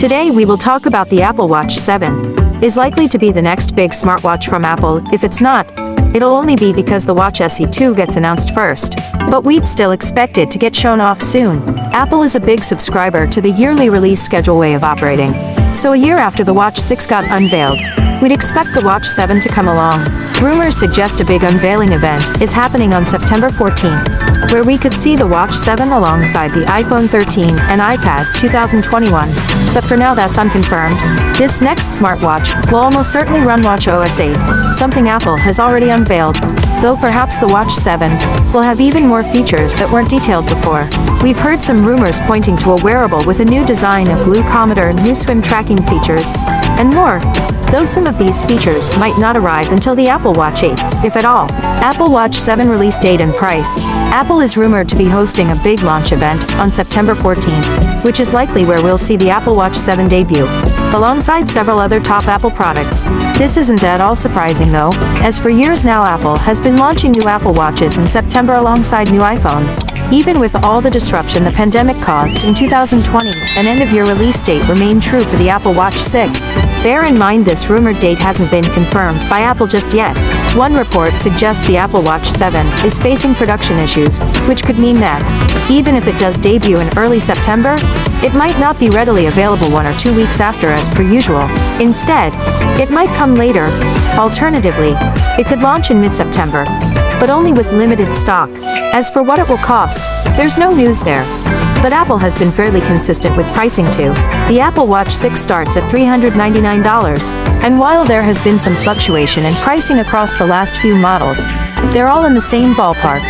Today we will talk about the Apple Watch 7. Is likely to be the next big smartwatch from Apple. If it's not, it'll only be because the Watch SE2 gets announced first. But we'd still expect it to get shown off soon. Apple is a big subscriber to the yearly release schedule way of operating. So a year after the Watch 6 got unveiled, we'd expect the Watch 7 to come along. Rumors suggest a big unveiling event is happening on September 14th, where we could see the Watch 7 alongside the iPhone 13 and iPad 2021. But for now that's unconfirmed. This next smartwatch will almost certainly run watchOS 8, something Apple has already unveiled, though perhaps the Watch 7 will have even more features that weren't detailed before. We've heard some rumors pointing to a wearable with a new design, a glucometer, new swim tracking features, and more, though some of these features might not arrive until the Apple Watch 8, if at all. Apple Watch 7 release date and price. Apple is rumored to be hosting a big launch event on September 14th, which is likely where we'll see the Apple Watch 7 debut, alongside several other top Apple products. This isn't at all surprising though, as for years now Apple has been launching new Apple Watches in September alongside new iPhones. Even with all the disruption the pandemic caused in 2020, an end-of-year release date remained true for the Apple Watch 6. Bear in mind this rumored date hasn't been confirmed by Apple just yet. One report suggests the Apple Watch 7 is facing production issues, which could mean that, even if it does debut in early September, it might not be readily available 1 or 2 weeks after as per usual. Instead, it might come later. Alternatively, it could launch in mid-September, but only with limited stock. As for what it will cost, there's no news there. But Apple has been fairly consistent with pricing too. The Apple Watch 6 starts at $399, and while there has been some fluctuation in pricing across the last few models, they're all in the same ballpark.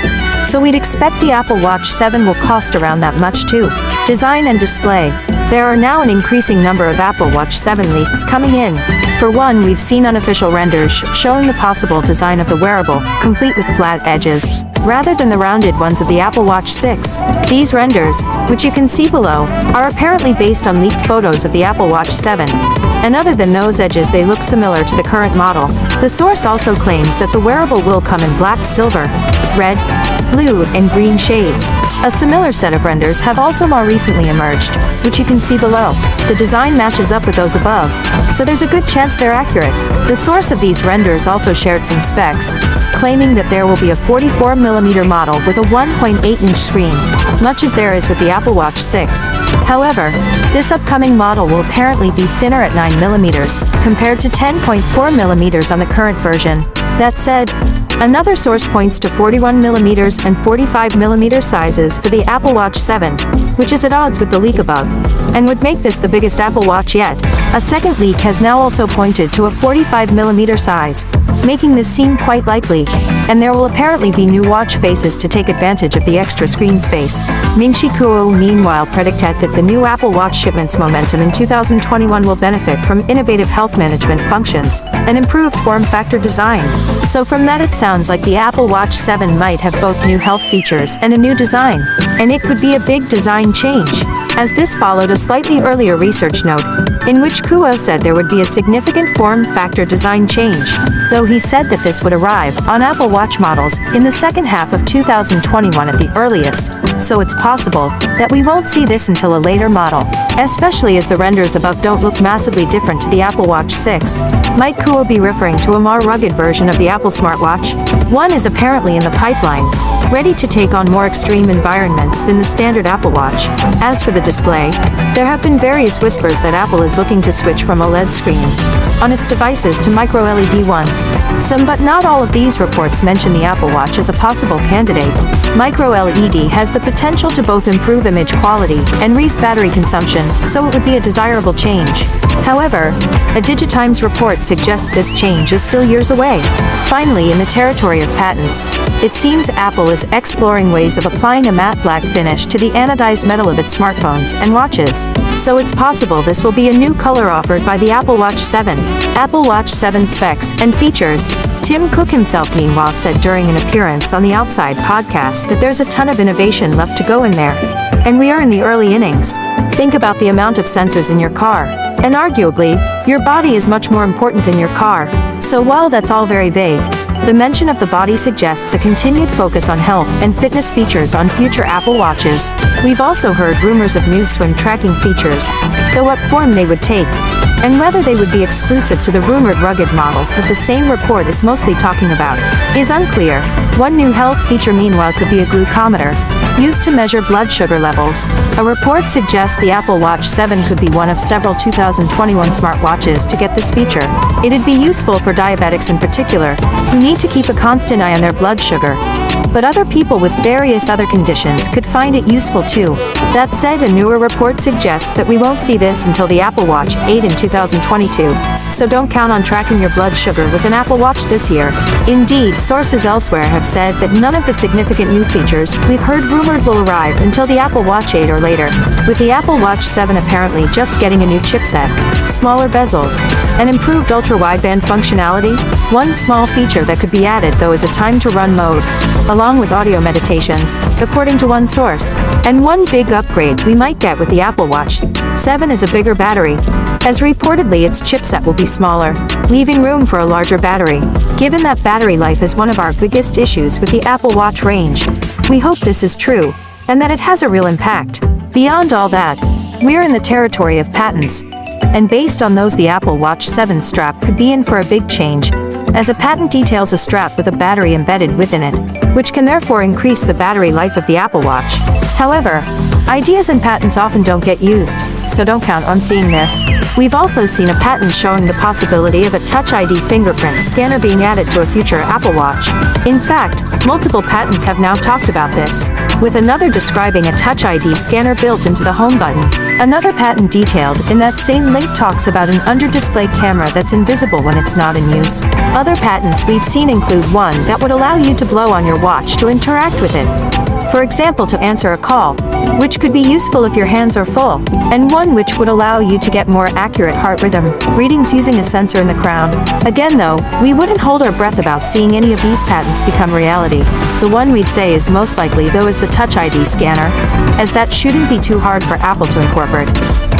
So we'd expect the Apple Watch 7 will cost around that much too. Design and display. There are now an increasing number of Apple Watch 7 leaks coming in. For one, we've seen unofficial renders showing the possible design of the wearable, complete with flat edges, rather than the rounded ones of the Apple Watch 6. These renders, which you can see below, are apparently based on leaked photos of the Apple Watch 7. And other than those edges, they look similar to the current model. The source also claims that the wearable will come in black, silver, red, blue, and green shades. A similar set of renders have also more recently emerged, which you can see below. The design matches up with those above, so there's a good chance they're accurate. The source of these renders also shared some specs, claiming that there will be a 44mm model with a 1.8-inch screen, much as there is with the Apple Watch 6. However, this upcoming model will apparently be thinner at 9mm, compared to 10.4mm on the current version. That said, another source points to 41mm and 45mm sizes for the Apple Watch 7, which is at odds with the leak above, and would make this the biggest Apple Watch yet. A second leak has now also pointed to a 45mm size, making this seem quite likely, and there will apparently be new watch faces to take advantage of the extra screen space. Ming-Chi Kuo meanwhile predicted that the new Apple Watch shipments momentum in 2021 will benefit from innovative health management functions and improved form factor design. So from that it sounds like the Apple Watch 7 might have both new health features and a new design, and it could be a big design change, as this followed a slightly earlier research note, in which Kuo said there would be a significant form factor design change, though he said that this would arrive on Apple Watch models in the second half of 2021 at the earliest, so it's possible that we won't see this until a later model, especially as the renders above don't look massively different to the Apple Watch 6. Might Kuo be referring to a more rugged version of the Apple smartwatch? One is apparently in the pipeline, ready to take on more extreme environments than the standard Apple Watch. As for the display, there have been various whispers that Apple is looking to switch from OLED screens on its devices to micro-LED ones. Some but not all of these reports mention the Apple Watch as a possible candidate. Micro-LED has the potential to both improve image quality and reduce battery consumption, so it would be a desirable change. However, a Digitimes report suggests this change is still years away. Finally, in the territory of patents, it seems Apple is exploring ways of applying a matte black finish to the anodized metal of its smartphones and watches. So it's possible this will be a new color offered by the Apple Watch 7. Apple Watch 7 specs and features. Tim Cook himself meanwhile said during an appearance on the Outside podcast that there's a ton of innovation left to go in there, and we are in the early innings. Think about the amount of sensors in your car, and arguably, your body is much more important than your car. So while that's all very vague, The mention of the body suggests a continued focus on health and fitness features on future Apple Watches. We've also heard rumors of new swim tracking features, though what form they would take, and whether they would be exclusive to the rumored rugged model that the same report is mostly talking about, is unclear. One new health feature meanwhile could be a glucometer, used to measure blood sugar levels. A report suggests the Apple Watch 7 could be one of several 2021 smartwatches to get this feature. It'd be useful for diabetics in particular, who need to keep a constant eye on their blood sugar. But other people with various other conditions could find it useful too. That said, a newer report suggests that we won't see this until the Apple Watch 8 in 2022, so don't count on tracking your blood sugar with an Apple Watch this year. Indeed, sources elsewhere have said that none of the significant new features we've heard rumored will arrive until the Apple Watch 8 or later, with the Apple Watch 7 apparently just getting a new chipset, smaller bezels, and improved ultra-wideband functionality. One small feature that could be added though is a time-to-run mode, along with audio meditations, according to one source. And one big upgrade we might get with the Apple Watch 7 is a bigger battery, as reportedly its chipset will be smaller, leaving room for a larger battery. Given that battery life is one of our biggest issues with the Apple Watch range, we hope this is true, and that it has a real impact. Beyond all that, we're in the territory of patents, and based on those the Apple Watch 7 strap could be in for a big change, as a patent details a strap with a battery embedded within it, which can therefore increase the battery life of the Apple Watch. However, ideas and patents often don't get used, so don't count on seeing this. We've also seen a patent showing the possibility of a Touch ID fingerprint scanner being added to a future Apple Watch. In fact, multiple patents have now talked about this, with another describing a Touch ID scanner built into the home button. Another patent detailed in that same link talks about an under-display camera that's invisible when it's not in use. Other patents we've seen include one that would allow you to blow on your watch to interact with it. For example, to answer a call, which could be useful if your hands are full, and one which would allow you to get more accurate heart rhythm readings using a sensor in the crown. Again though, we wouldn't hold our breath about seeing any of these patents become reality. The one we'd say is most likely though is the Touch ID scanner, as that shouldn't be too hard for Apple to incorporate,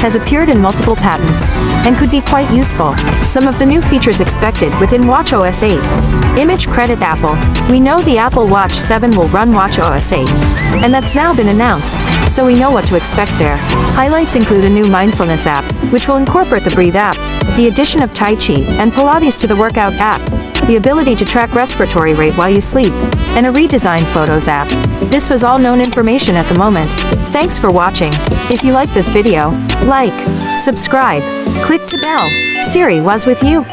has appeared in multiple patents, and could be quite useful. Some of the new features expected within watchOS 8. Image credit Apple. We know the Apple Watch 7 will run watchOS 8, and that's now been announced, so we know what to expect there. Highlights include a new mindfulness app, which will incorporate the Breathe app, the addition of Tai Chi and Pilates to the Workout app, the ability to track respiratory rate while you sleep, and a redesigned Photos app. This was all known information at the moment. Thanks for watching. If you like this video, like, subscribe, click to bell. Siri was with you.